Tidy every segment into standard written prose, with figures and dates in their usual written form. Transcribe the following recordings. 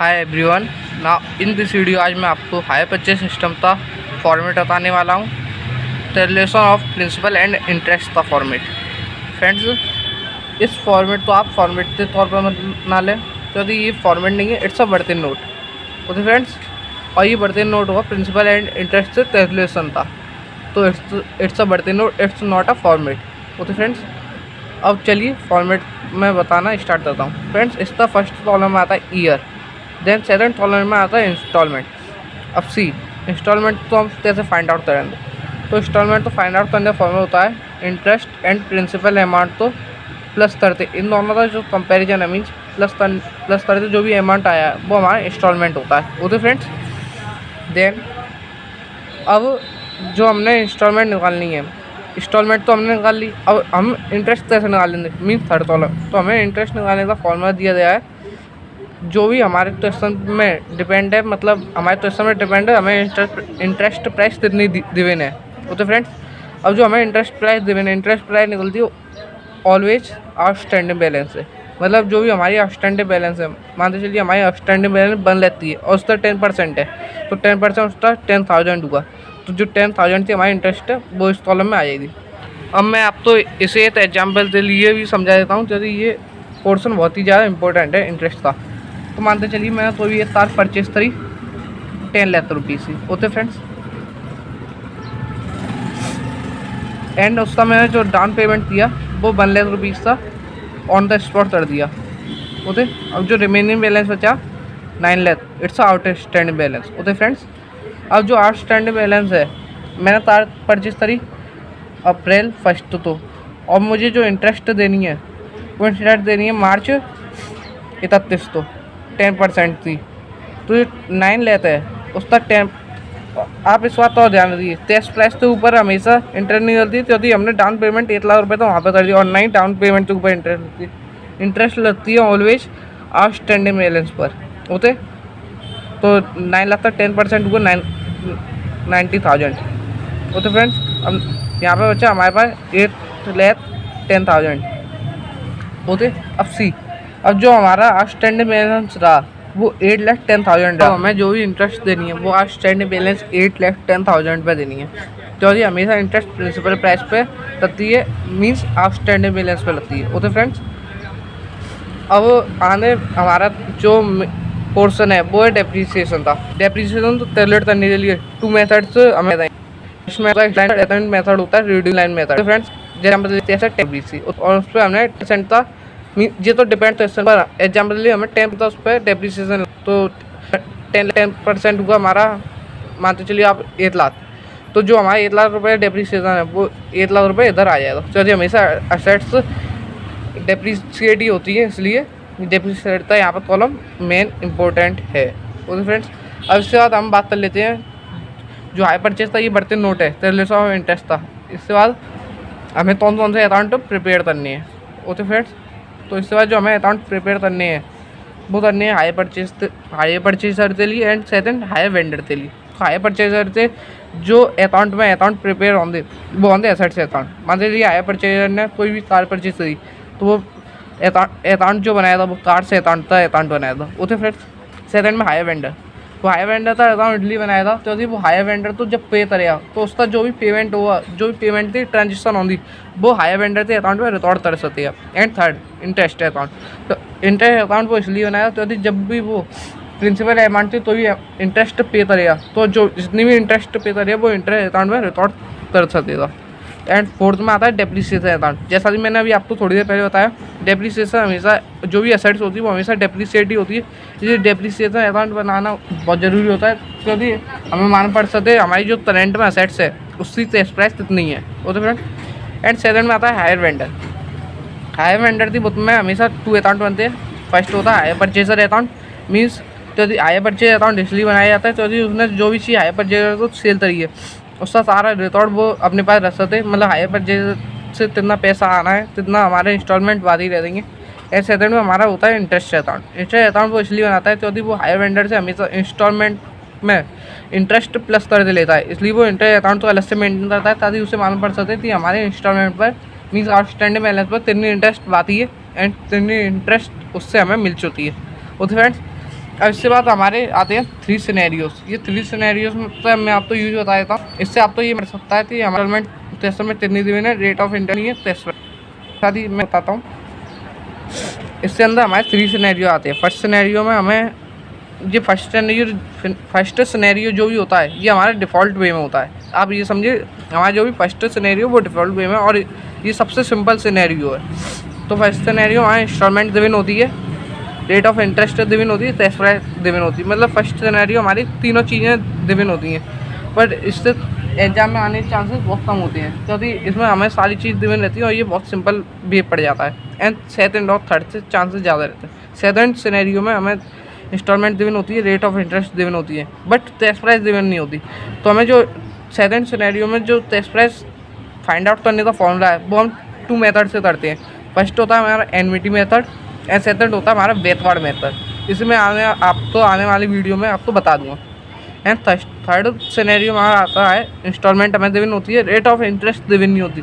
Hi everyone. ना in this video आज मैं आपको हायर परचेज सिस्टम का फॉर्मेट बताने वाला हूँ। The relation of principal and interest का फॉर्मेट। फ्रेंड्स, इस फॉर्मेट को आप फॉर्मेट के तौर पर बना लें, क्योंकि ये फॉर्मेट नहीं है, इट्स अ बर्तन नोट। ओके फ्रेंड्स, और ये बर्तन नोट होगा प्रिंसिपल एंड इंटरेस्ट से कैलकुलेशन का, तो इट्स अ बर्तन note, it's not a format. Okay friends, अब चलिए फॉर्मेट में बताना स्टार्ट करता हूँ। फ्रेंड्स, इसका फर्स्ट कॉलम में आता है ईयर, देन सेकंड कॉलम में आता है इंस्टॉलमेंट। अब सी इंस्टॉलमेंट तो हम कैसे फाइंड आउट करेंगे, तो इंस्टॉलमेंट तो फाइंड आउट करने का फॉर्मूला होता है इंटरेस्ट एंड प्रिंसिपल अमाउंट तो प्लस करते, इन दोनों का जो कंपैरिजन है मीन्स प्लस करते जो भी अमाउंट आया है वो हमारा इंस्टॉलमेंट होता है। ओके फ्रेंड्स, देन अब जो हमने इंस्टॉलमेंट निकालनी है, इंस्टॉलमेंट तो हमने निकाल ली, अब हम इंटरेस्ट कैसे निकालेंगे मीन्स थर्ड कॉलम। तो हमें इंटरेस्ट निकालने का फॉर्मूला दिया गया है जो भी हमारे क्वेश्चन में डिपेंड है, मतलब हमारे क्वेश्चन में डिपेंड है हमें इंटरेस्ट प्राइस कितनी दिवेन है। तो फ्रेंड्स, अब जो हमें इंटरेस्ट प्राइस दिवेन है, इंटरेस्ट प्राइस निकलती है ऑलवेज आउटस्टैंडिंग बैलेंस से, मतलब जो भी हमारी आउटस्टैंडिंग बैलेंस है, मानते चलिए हमारी आउटस्टैंडिंग बैलेंस बन लेती है और उसका 10% है, तो 10% उसका 10,000 हुआ, तो जो 10,000 की हमारी इंटरेस्ट है वो इस कॉलम में आ जाएगी। अब मैं आपको इसे एक एग्जाम्पल के लिए भी समझा देता हूँ, क्योंकि ये पोर्शन बहुत ही ज़्यादा इंपॉर्टेंट है इंटरेस्ट का। तो मानते चलिए मैंने कोई ये कार परचेज करी 10 लाख रुपीज़ की। ओके फ्रेंड्स, एंड उसका मैंने जो डाउन पेमेंट दिया वो 1 लाख रुपीज़ था, ऑन द स्पॉट कर दिया। ओके, अब जो रिमेनिंग बैलेंस बचा 9 lakh, it's outstanding balance. Okay friends, अब जो आउटस्टैंडिंग बैलेंस है, मैंने कार परचेज करी अप्रैल 1 तो, और मुझे जो इंटरेस्ट देनी है वो इंटरेस्ट देनी है मार्च 31 तो 10% थी, तो ये 9 लेता है उसका 10। आप इस बात तो ध्यान दीजिए, 10 प्राइस के ऊपर हमेशा इंटरेस्ट नहीं लगती, क्योंकि हमने डाउन पेमेंट 1 लाख रुपये तो वहाँ पर कर दिया, और 9 डाउन पेमेंट के ऊपर इंटरेस्ट लगती है ऑलवेज आउटस्टैंडिंग बैलेंस पर। ओके, तो 9 लाख का 10% हुआ 90,000। ओके फ्रेंड्स, अब यहाँ पे बच्चा हमारे पास 8,10,000। ओके, अब सी, अब जो हमारा आउटस्टैंडिंग बैलेंस रहा वो 8,10,000 रहा, तो हमें जो भी इंटरेस्ट देनी है वो आउटस्टैंडिंग बैलेंस 8,10,000 पे देनी है, क्योंकि हमेशा इंटरेस्ट प्रिंसिपल प्राइस पे लगती है, मींस आउटस्टैंडिंग बैलेंस पे लगती है। ओके फ्रेंड्स, अब आने हमारा जो पोर्शन है वो है डेप्रीसिएशन का। डेप्रीसिएशन तो कैलकुलेट करने के लिए 2 मेथड्स हमें बताएं। इसमें मेथड होता है रीडिंग लाइन मेथड। फ्रेंड्स, जैसे हम बताते हैं डेप्रीसी, और उस पर हमने % का ये तो डिपेंड क्वेश्चन पर, एग्जाम्पल लिए हमें 10 था उस पर डेप्रीसिएशन, तो 10% हुआ हमारा, मानते चलिए आप 1 लाख, तो जो हमारा 1 लाख रुपये डेप्रीसिएशन है वो 1 लाख रुपये इधर आ जाएगा, क्योंकि हमेशा असेट्स डेप्रीसिएट ही होती है, इसलिए डेप्रीसिएट का यहाँ पर कॉलम मेन इंपॉर्टेंट है। ओके फ्रेंड्स, अब इसके बाद हम बात कर लेते हैं जो हाई परचेज था, ये बर्तन नोट है, रिलेशन ऑफ इंटरेस्ट था। इसके बाद हमें कौन से अकाउंट प्रिपेयर करनी है। ओके फ्रेंड्स, तो इसके बाद जो हमें अकाउंट प्रिपेयर करने हैं वो करने हैं हायर परचेजर के लिए एंड सेकंड हायर वेंडर के लिए। तो हायर परचेजर से जो अकाउंट प्रिपेयर होंगे वो होंगे एसेट्स अकाउंट। मान लीजिए हायर परचेजर ने कोई भी कार परचेज करी, तो वो अकाउंट जो बनाया था वो कार से अकाउंट बनाया था। ओके फ्रेंड्स, सेकंड में हायर वेंडर, तो हायर वेंडर का अकाउंट इसलिए बनाया था क्योंकि वो हायर वेंडर तो जब पे करेगा तो उसका जो भी पेमेंट हुआ, जो भी पेमेंट की ट्रांजेक्शन होगी वो हायर वेंडर के अकाउंट में रिकॉर्ड कर सकती है। एंड थर्ड इंटरेस्ट अकाउंट, तो इंटरेस्ट अकाउंट वो इसलिए बनाया क्योंकि जब भी वो प्रिंसिपल अमाउंट थी तो भी इंटरेस्ट पे करेगा, तो जो जितनी भी इंटरेस्ट पे करेगा वो इंटरेस्ट अकाउंट में रिकॉर्ड कर सकेगा। एंड फोर्थ में आता है डेप्रीसिएशन अकाउंट। जैसा कि मैंने अभी आपको थोड़ी देर पहले बताया, डेप्रीसिएशन हमेशा जो भी एसेट्स होती है वो हमेशा डेप्रीसिएट ही होती है, इसलिए डेप्रीसिएशन अकाउंट बनाना बहुत ज़रूरी होता है, क्योंकि हमें मान पड़ सकते हमारी जो करंट में एसेट्स है उसकी सेल्स प्राइस कितनी है। ओके फ्रेंड, एंड सेकंड में आता है हायर वेंडर। हायर वेंडर की बुक में हमेशा 2 अकाउंट बनते हैं। फर्स्ट होता है हायर परचेजर अकाउंट, मीन्स क्योंकि हायर परचेज अकाउंट इसलिए बनाया जाता है क्योंकि उसने जो भी चीज़ हायर परचेजर को सेल करी है उसका सारा रिकॉर्ड वो अपने पास रख सकते, मतलब हायर परचेज से कितना पैसा आना है कितना हमारे इंस्टॉलमेंट बाद ही रह देंगे। एंड सेकंड में हमारा होता है इंटरेस्ट अकाउंट। इंटरेस्ट अकाउंट वो इसलिए बनाता है क्योंकि वो हायर वेंडर से हमेशा इंस्टॉलमेंट में इंटरेस्ट प्लस कर दे लेता है, इसलिए वो इंटरेस्ट अकाउंट को अलग से मेंटेन करता है ताकि उसे मालूम पड़ सके कि हमारे इंस्टॉलमेंट पर मीन्स आउटस्टैंडिंग बैलेंस पर कितनी इंटरेस्ट आती है एंड कितनी इंटरेस्ट उससे हमें मिल चुकी है। ओके फ्रेंड्स, अब इसके बाद हमारे आते हैं 3 सिनेरियोस। ये 3 सिनेरियोस में मैं आपको यूज बता देता हूँ। इससे आपको ये मिल सकता है कि हमारा इंस्टॉलमेंट टेस्ट में कितनी दी है, रेट ऑफ इंटरेस्ट है टेस्ट साथ ही मैं बताता हूँ। इसके अंदर हमारे 3 सिनेरियो आते हैं। फर्स्ट सिनेरियो में हमें ये फर्स्ट सिनेरियो जो भी होता है ये हमारे डिफ़ॉल्ट वे में होता है। आप ये समझिए हमारा जो भी फर्स्ट सिनेरियो वो डिफ़ॉल्ट वे में, और ये सबसे सिंपल सिनेरियो है। तो फर्स्ट सिनेरियो हमारे इंस्टॉलमेंट डिविन होती है, रेट ऑफ इंटरेस्ट डिविन होती है, टेस्ट प्राइस डिविन होती है। मतलब फर्स्ट सिनेरियो हमारी तीनों चीज़ें डिविन होती हैं, पर इससे एग्जाम में आने के चांसेस बहुत कम होते हैं क्योंकि इसमें हमें सारी चीज़ डिविन रहती है और ये बहुत सिंपल भी पड़ जाता है। एंड सेकंड और थर्ड से चांसेस ज़्यादा रहते हैं। सेकंड सिनेरियो में हमें इंस्टॉलमेंट डिविन होती है, रेट ऑफ इंटरेस्ट डिविन होती है, बट टेस्ट प्राइस डिविन नहीं होती। तो हमें जो सेकंड सिनेरियो में जो टेस्ट प्राइस फाइंड आउट करने का फॉर्मूला है वो हम 2 मेथड से करते हैं। फर्स्ट होता है हमारा एनवीटी मेथड एंड सेकंड होता है हमारा बैकवर्ड मेथड। इसमें आने वाली वीडियो में आपको बता दूँगा। एंड थर्ड सिनेरियो हमारा आता है इंस्टॉलमेंट हमें डिविन होती है, रेट ऑफ इंटरेस्ट डिविन नहीं होती,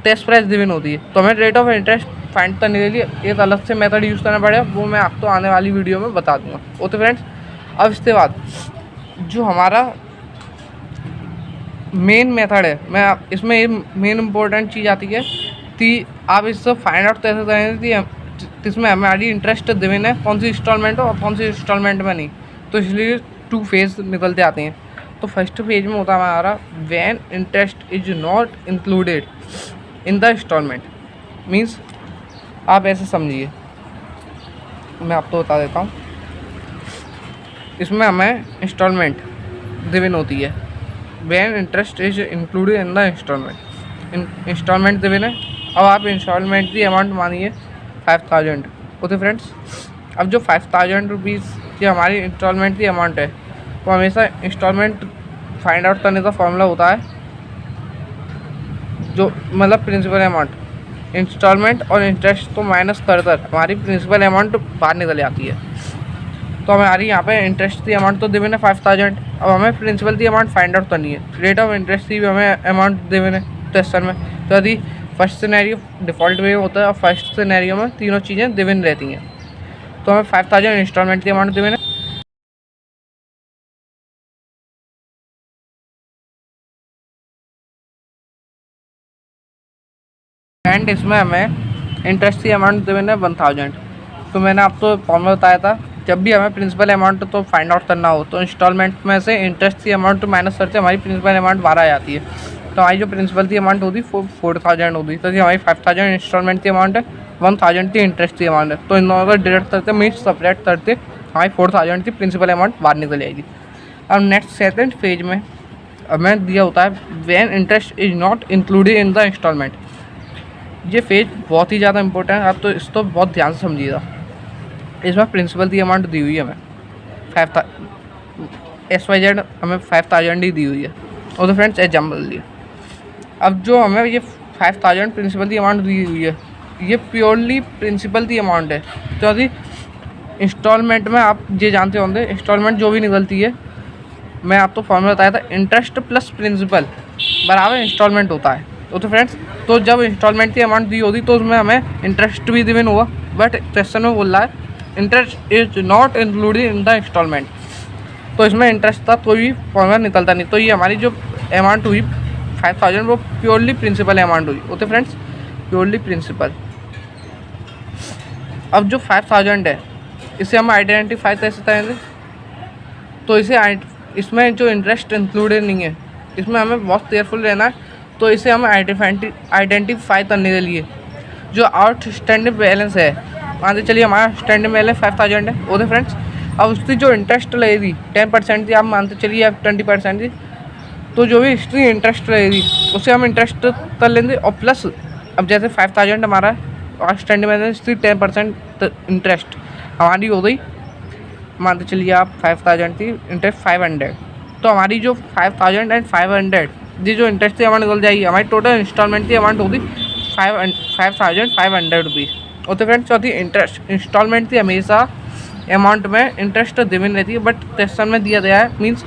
टेस्ट प्राइस डिविन होती है। तो हमें रेट ऑफ इंटरेस्ट फाइंड करने के लिए एक अलग से मेथड यूज़ करना पड़ेगा, वो मैं आपको आने वाली वीडियो में बता दूंगा। ओके फ्रेंड्स, अब इसके बाद जो हमारा मेन मेथड है, मैं इसमें ये मेन इम्पोर्टेंट चीज़ आती है कि आप इससे फाइंड आउट कैसे करेंगे कि इसमें हमारी इंटरेस्ट डिविन है, कौन सी इंस्टॉलमेंट हो और कौन सी इंस्टॉलमेंट में नहीं। तो इसलिए 2 फेज निकलते आते हैं। तो फर्स्ट फेज में होता है हमारा when interest is not included in the installment. Means आप ऐसे समझिए, मैं आपको बता देता हूँ। इसमें हमें इंस्टॉलमेंट डिविन होती है when interest is included in the instalment. Instalment डिविन है। अब आप इंस्टॉलमेंट की अमाउंट मानिए 5000। ओके फ्रेंड्स, अब जो 5000 रुपीज़ की हमारी इंस्टॉलमेंट की अमाउंट है वो हमेशा इंस्टॉलमेंट फाइंड आउट करने का फॉर्मूला होता है जो मतलब प्रिंसिपल अमाउंट, इंस्टॉलमेंट और इंटरेस्ट तो माइनस कर हमारी प्रिंसिपल अमाउंट बाहर निकल आती है। तो हमारी यहाँ पे इंटरेस्ट की अमाउंट तो डिविन है 5000। अब हमें प्रिंसिपल की अमाउंट फाइंड आउट करनी है। रेट ऑफ इंटरेस्ट की भी हमें अमाउंट डिविन है क्वेश्चन में। तो यदि फर्स्ट सिनेरियो डिफ़ॉल्ट वे होता है और फर्स्ट सिनेरियो में तीनों चीज़ें डिविन रहती हैं, तो हमें 5000 इंस्टॉलमेंट की अमाउंट डिविन है। एंड इसमें हमें इंटरेस्ट की अमाउंट डिविन है 1000। तो मैंने आपको फॉर्मूला बताया था, जब भी हमें प्रिंसिपल अमाउंट तो फाइंड आउट करना हो तो इंस्टॉलमेंट में से इंटरेस्ट की अमाउंट माइनस करते हमारी प्रिंसिपल अमाउंट 12 आ जाती है। तो हमारी जो प्रिंसिपल की अमाउंट होती 4000 होती। तो हमारी 5000 इंस्टॉलमेंट की अमाउंट है, 1000 की इंटरेस्ट की अमाउंट है। तो इन दोनों को डिडक्ट करते मीन्स सेपरेट करते हमारी 4000 की प्रिंसिपल अमाउंट बाहर निकल जाएगी। अब नेक्स्ट सेकंड फेज में हमें दिया होता है when interest is not included in the installment. ये फेज बहुत ही ज़्यादा इंपॉर्टेंट है, आप तो इसको बहुत ध्यान से समझिएगा। इसमें प्रिंसिपल की अमाउंट दी हुई है हमें XYZ, हमें 5000 ही दी हुई है। और तो फ्रेंड्स एग्जाम्पल लिए, अब जो हमें ये 5000 प्रिंसिपल की अमाउंट दी हुई है ये प्योरली प्रिंसिपल की अमाउंट है। तो यदि इंस्टॉलमेंट में आप ये जानते होंगे इंस्टॉलमेंट जो भी निकलती है, मैं आपको फॉर्मूला बताया था, इंटरेस्ट प्लस प्रिंसिपल बराबर इंस्टॉलमेंट होता है। तो फ्रेंड्स, तो जब इंस्टॉलमेंट की अमाउंट दी होगी तो उसमें हमें इंटरेस्ट भी डिविन हुआ, बट क्वेश्चन में बोल रहा है interest is not included in the installment. तो इसमें इंटरेस्ट का कोई भी फॉर्मूला निकलता नहीं। तो ये हमारी जो अमाउंट हुई 5000 वो प्योरली प्रिंसिपल अमाउंट हुई। Okay friends, purely principal. अब जो 5000 है इसे हम आइडेंटिफाई कैसे करेंगे? तो इसमें जो इंटरेस्ट इंक्लूडेड नहीं है इसमें हमें बहुत केयरफुल रहना है। तो इसे हम आइडेंटिफाई करने के लिए जो आउटस्टैंडिंग बैलेंस है, मान के चलिए हमारा स्टैंडिंग बैलेंस 5000 है। ओके फ्रेंड्स, अब उसकी जो इंटरेस्ट लगेगी 10% की, आप मानते चलिए आप 20% की, तो जो भी इसकी इंटरेस्ट रहेगी उसे हम इंटरेस्ट कर लेंगे। और प्लस अब जैसे 5000 हमारा आउटस्टैंडिंग बैलेंस इसकी 10% इंटरेस्ट हमारी हो गई, मानते चलिए आप 5000 की इंटरेस्ट 500। तो हमारी जो 5000 एंड 500 ये जो इंटरेस्ट की अमाउंट निकल जाएगी, हमारी टोटल इंस्टॉलमेंट की अमाउंट होगी 5500 रुपीज़। ओके फ्रेंड्स, चौथी इंटरेस्ट इंस्टॉलमेंट की हमेशा अमाउंट में इंटरेस्ट डिविन रहती है, बट क्वेश्चन में दिया गया है मीन्स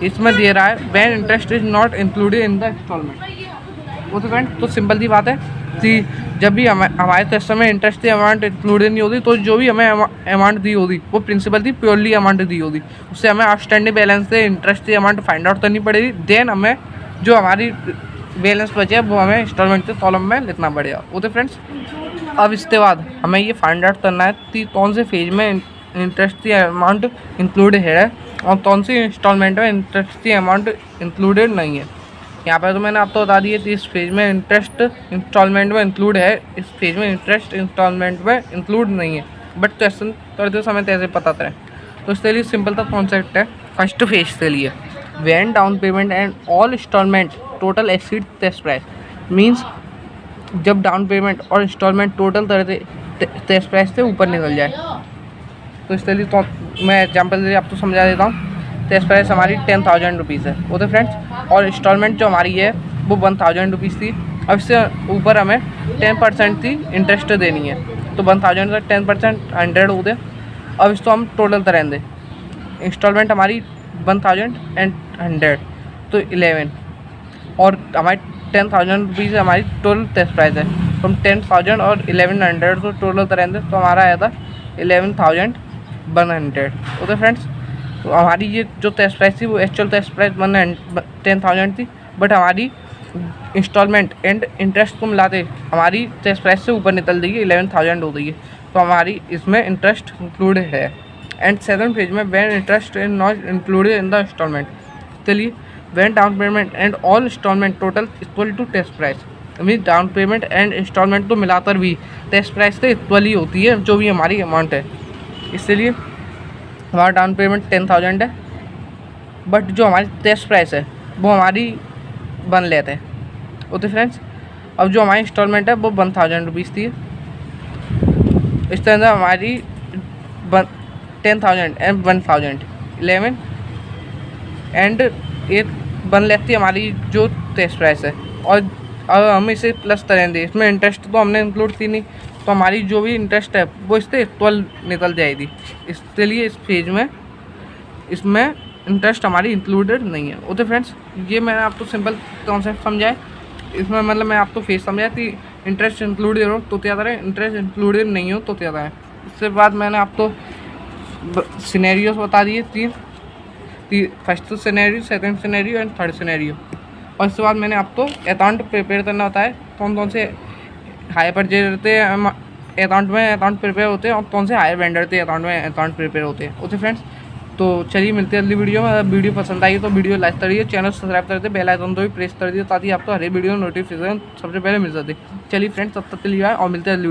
इसमें दे रहा है when interest is not included in the installment. Okay friends, तो सिंपल सी बात है कि जब भी हमारे टेस्ट में इंटरेस्ट की अमाउंट इंक्लूडेड नहीं होती, तो जो भी हमें अमाउंट दी होगी वो प्रिंसिपल थी प्योरली अमाउंट दी होगी, उससे हमें आउटस्टैंडिंग बैलेंस से इंटरेस्ट की अमाउंट फाइंड आउट करनी पड़ेगी। देन हमें जो हमारी बैलेंस बचे वो हमें इंस्टॉलमेंट के कॉलम में लिखना पड़ेगा। ओके फ्रेंड्स, अब इसके बाद हमें ये फाइंड आउट करना है कि कौन से फेज में इंटरेस्ट की अमाउंट इंक्लूडेड है और कौन सी इंस्टॉलमेंट में इंटरेस्ट की अमाउंट इंक्लूडेड नहीं है। यहाँ पर तो मैंने आपको बता दिया कि इस फेज में इंटरेस्ट इंस्टॉलमेंट में इंक्लूड है, इस फेज में इंटरेस्ट इंस्टॉलमेंट में इंक्लूड नहीं है, बट क्वेश्चन करते समय कैसे पता करें। तो इसके लिए सिंपल सा कॉन्सेप्ट है फर्स्ट फेज के लिए, when down payment and all instalment total exceed test price, means जब डाउन पेमेंट और इंस्टॉलमेंट टोटल तरह से टेस्ट प्राइस से ऊपर निकल जाए। तो इसके लिए तो मैं एग्जाम्पल से आपको समझा देता हूँ। टेस्ट प्राइस हमारी 10,000 रुपीज़ है, ओके फ्रेंड्स, और इंस्टॉलमेंट जो हमारी है वो 1,000 रुपीज़ थी। अब इससे ऊपर हमें 10% की इंटरेस्ट देनी है, तो 1,000 से 10% 100 हो गया। अब इसको हम टोटल करेंगे, इंस्टॉलमेंट हमारी 1,000 एंड 100 तो 11, और हमारी 10,000 रुपीज़ हमारी टोटल टेस्ट प्राइस है। तो हम 10,000 और 1100 को टोटल करेंगे तो हमारा आया था 11,100। ओके फ्रेंड्स, तो हमारी ये जो टेस्ट प्राइस थी वो एक्चुअल टेस्ट प्राइस 10,000 थी, बट हमारी इंस्टॉलमेंट एंड इंटरेस्ट को मिलाते हमारी टेस्ट प्राइस से ऊपर निकल देगी, 11,000 हो गई है। तो हमारी इसमें इंटरेस्ट इंक्लूडेड है। एंड सेकंड फेज में when interest is not included in the instalment, चलिए when down payment and all instalment total equal to test price, mean down payment and instalment तो मिलाकर भी टेस्ट प्राइस से equal ही होती है जो भी हमारी अमाउंट है। इसलिए हमारा डाउन पेमेंट 10,000 है, बट जो हमारी टेस्ट प्राइस है वो हमारी 1 लाख है। ओके फ्रेंड्स, अब जो हमारी इंस्टॉलमेंट है वो 1,000 रुपीज़ थी। इस तरह से हमारी 10,000 एंड 1,000 11 एंड 1 लाख थी हमारी जो टेस्ट प्राइस है। और अब हम इसे प्लस करेंगे, इसमें इंटरेस्ट तो हमने इंक्लूड की नहीं, तो हमारी जो भी इंटरेस्ट है वो इससे 12 निकल जाएगी। इसके लिए इस फेज में इसमें इंटरेस्ट हमारी इंक्लूडेड नहीं है। ओके फ्रेंड्स, ये मैंने आपको सिंपल कॉन्सेप्ट समझाया। इसमें मतलब मैं आपको फेज समझाया कि इंटरेस्ट इंक्लूडेड हो तो क्या करें, इंटरेस्ट इंक्लूडेड नहीं हो तो क्या करें। इसके बाद मैंने आपको सिनेरियोस बता दिए 3, first scenario, second scenario and third scenario. और इसके बाद मैंने आपको अकाउंट प्रिपेयर करना होता है, कौन कौन से हाई परचेज रहते हैं अकाउंट में अकाउंट प्रिपेयर होते हैं और कौन से हायर वेंडर थे अकाउंट में अकाउंट प्रिपेयर होते हैं। ओके फ्रेंड्स, तो चलिए मिलते हैं अगली वीडियो में। अगर वीडियो पसंद आई तो वीडियो लाइक करिए, चैनल सब्सक्राइब कर दे, बेल आइकन तो भी प्रेस कर दिए ताकि आपको हर एक वीडियो नोटिफिकेशन सबसे पहले मिल जाए। चलिए फ्रेंड्स, तब तक के लिए और मिलते हैं अगली